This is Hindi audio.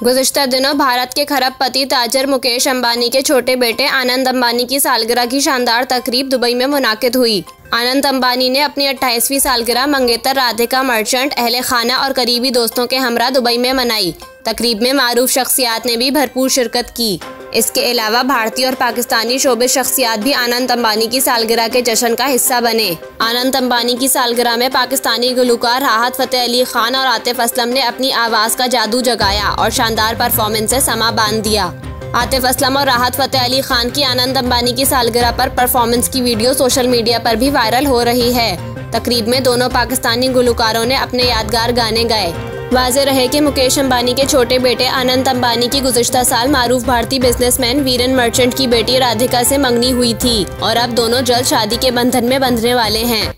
गुज़िश्ता दिनों भारत के खरबपति ताजर मुकेश अंबानी के छोटे बेटे आनंद अंबानी की सालगिरह की शानदार तकरीब दुबई में मुनाकिद हुई। आनंद अंबानी ने अपनी 28वीं सालगिरह मंगेतर राधिका मर्चेंट, अहले खाना और करीबी दोस्तों के हमरा दुबई में मनाई। तकरीब में मारूफ शख्सियात ने भी भरपूर शिरकत की। इसके अलावा भारतीय और पाकिस्तानी शोबिस शख्सियात भी आनंद अंबानी की सालगिरह के जश्न का हिस्सा बने। आनंद अंबानी की सालगिरह में पाकिस्तानी गुलकार राहत फ़तेह अली खान और आतिफ असलम ने अपनी आवाज़ का जादू जगाया और शानदार परफॉर्मेंस से समा बांध दिया। आतिफ असलम और राहत फ़तेह अली खान की आनंद अंबानी की सालगिरह पर परफॉर्मेंस की वीडियो सोशल मीडिया पर भी वायरल हो रही है। तकरीब में दोनों पाकिस्तानी गुलकारों ने अपने यादगार गाने गाए। वाज़ेह रहे कि मुकेश अंबानी के छोटे बेटे आनंद अंबानी की गुज़िश्ता साल मारूफ भारतीय बिजनेसमैन वीरेन मर्चेंट की बेटी राधिका से मंगनी हुई थी और अब दोनों जल्द शादी के बंधन में बंधने वाले हैं।